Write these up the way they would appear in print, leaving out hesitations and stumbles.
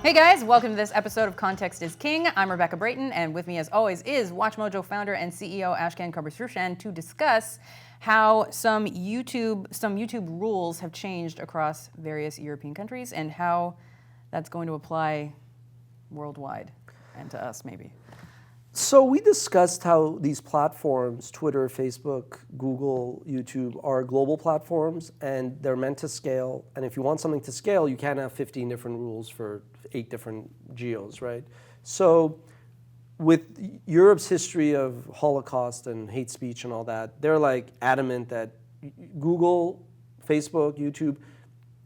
Hey guys, welcome to this episode of Context is King. I'm Rebecca Brayton, and with me as always is WatchMojo founder and CEO Ashkan Kabersrushan to discuss how some YouTube rules have changed across various European countries and how that's going to apply worldwide and to us maybe. So we discussed how these platforms, Twitter, Facebook, Google, YouTube, are global platforms and they're meant to scale. And if you want something to scale, you can't have 15 different rules for 8 different geos, right? So with Europe's history of Holocaust and hate speech and all that, they're like adamant that Google, Facebook, YouTube,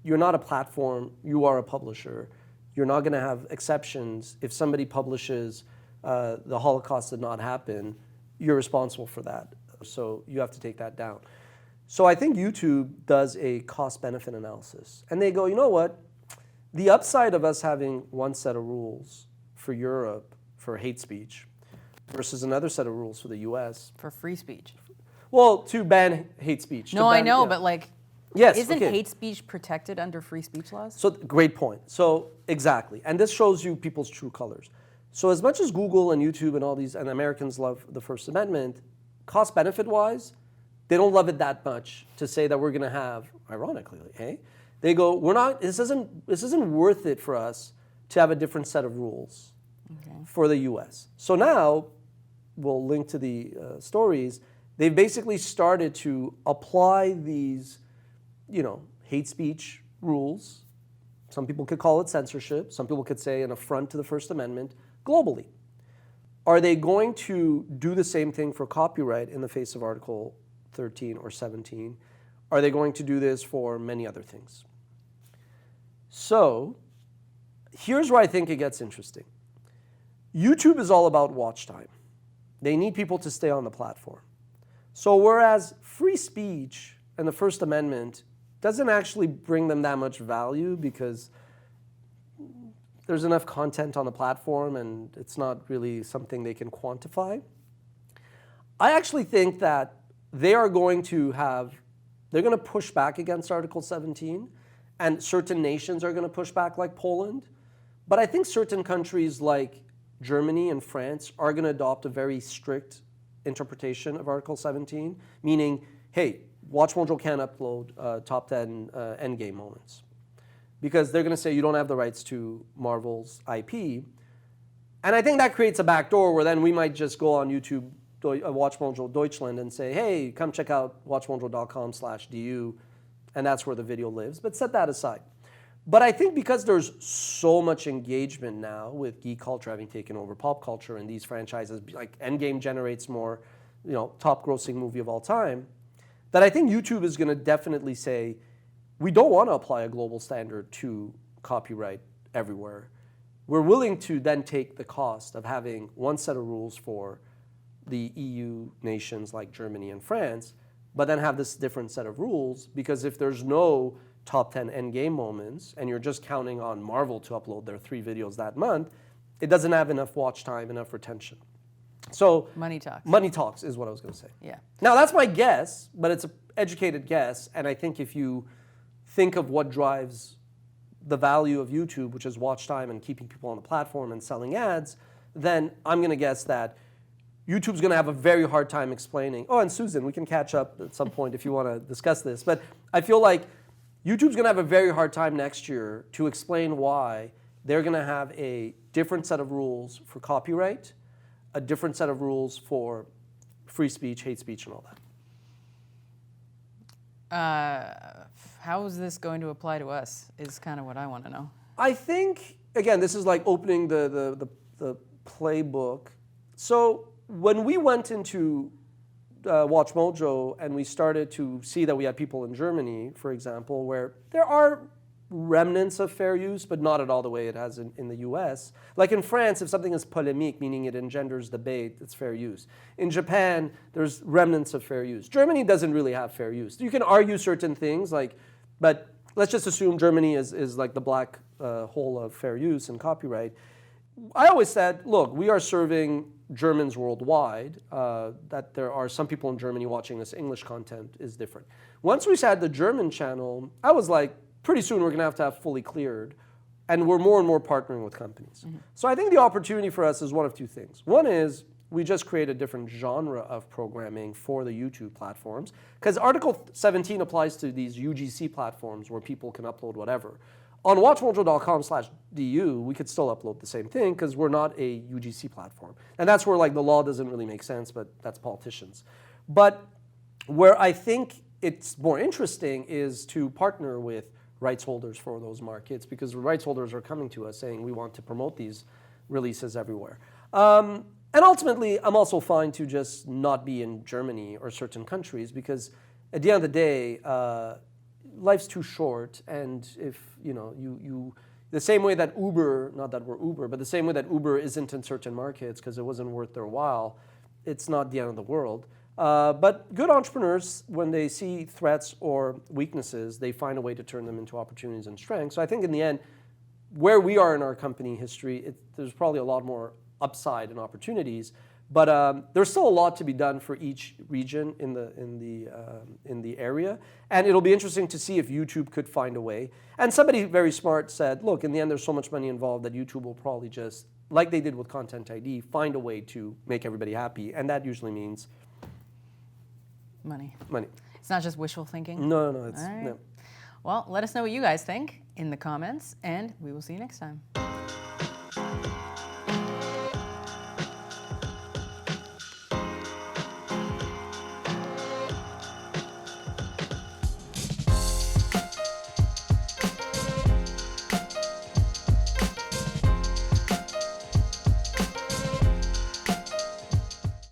you're not a platform, you are a publisher. You're not going to have exceptions. If somebody publishes the Holocaust did not happen, you're responsible for that. So you have to take that down. So I think YouTube does a cost-benefit analysis. And they go, you know what? The upside of us having one set of rules for Europe for hate speech versus another set of rules for the US. For free speech. Well, to ban hate speech. No, I know, but like, yes, isn't okay. hate speech protected under free speech laws? So great point. So exactly. And this shows you people's true colors. So as much as Google and YouTube and all these, and Americans love the First Amendment, cost-benefit-wise, they don't love it that much to say that we're going to have, ironically, hey? They go, we're not, this isn't worth it for us to have a different set of rules for the US. So now, we'll link to the stories, they've basically started to apply these, hate speech rules. Some people could call it censorship. Some people could say an affront to the First Amendment globally. Are they going to do the same thing for copyright in the face of Article 13 or 17? Are they going to do this for many other things? So here's where I think it gets interesting. YouTube is all about watch time. They need people to stay on the platform. So whereas free speech and the First Amendment doesn't actually bring them that much value because there's enough content on the platform and it's not really something they can quantify. I actually think that they're going to push back against Article 17 and certain nations are going to push back like Poland. But I think certain countries like Germany and France are going to adopt a very strict interpretation of Article 17, meaning, hey, WatchMojo can't upload top 10 endgame moments. Because they're going to say you don't have the rights to Marvel's IP. And I think that creates a backdoor where then we might just go on YouTube, WatchMojo Deutschland, and say, hey, come check out watchmojo.com/du, and that's where the video lives. But set that aside. But I think because there's so much engagement now with geek culture having taken over pop culture and these franchises, like Endgame generates more, top grossing movie of all time, that I think YouTube is going to definitely say, we don't want to apply a global standard to copyright everywhere. We're willing to then take the cost of having one set of rules for the EU nations like Germany and France, but then have this different set of rules, because if there's no top 10 endgame moments and you're just counting on Marvel to upload their 3 videos that month, it doesn't have enough watch time, enough retention. So money talks. Money talks is what I was going to say. Yeah. Now that's my guess, but it's an educated guess, and I think if you think of what drives the value of YouTube, which is watch time and keeping people on the platform and selling ads, then I'm going to guess that YouTube's going to have a very hard time explaining. Oh, and Susan, we can catch up at some point if you want to discuss this. But I feel like YouTube's going to have a very hard time next year to explain why they're going to have a different set of rules for copyright, a different set of rules for free speech, hate speech, and all that. How is this going to apply to us is kind of what I want to know. I think, again, this is like opening the playbook. So when we went into WatchMojo and we started to see that we had people in Germany, for example, where there are remnants of fair use, but not at all the way it has in the US. Like in France, if something is polémique, meaning it engenders debate, it's fair use. In Japan, there's remnants of fair use. Germany doesn't really have fair use. You can argue certain things, but let's just assume Germany is like the black hole of fair use and copyright. I always said, look, we are serving Germans worldwide, that there are some people in Germany watching this English content is different. Once we had the German channel, I was like, pretty soon we're going to have fully cleared And we're more and more partnering with companies. So I think the opportunity for us is one of two things. One is we just create a different genre of programming for the YouTube platforms, because Article 17 applies to these UGC platforms where people can upload whatever. On watchmojo.com/du, we could still upload the same thing because we're not a UGC platform. And that's where like the law doesn't really make sense, but that's politicians. But where I think it's more interesting is to partner with rights holders for those markets, because the rights holders are coming to us saying we want to promote these releases everywhere. And ultimately, I'm also fine to just not be in Germany or certain countries, because at the end of the day, life's too short. And if you the same way that Uber, not that we're Uber, but the same way that Uber isn't in certain markets because it wasn't worth their while, it's not the end of the world. But good entrepreneurs, when they see threats or weaknesses, they find a way to turn them into opportunities and strengths. So I think in the end, where we are in our company history, there's probably a lot more upside and opportunities. But there's still a lot to be done for each region in the area. And it'll be interesting to see if YouTube could find a way. And somebody very smart said, look, in the end, there's so much money involved that YouTube will probably just, like they did with Content ID, find a way to make everybody happy. And that usually means money. Money. It's not just wishful thinking. No. All right. No. Well, let us know what you guys think in the comments, and we will see you next time.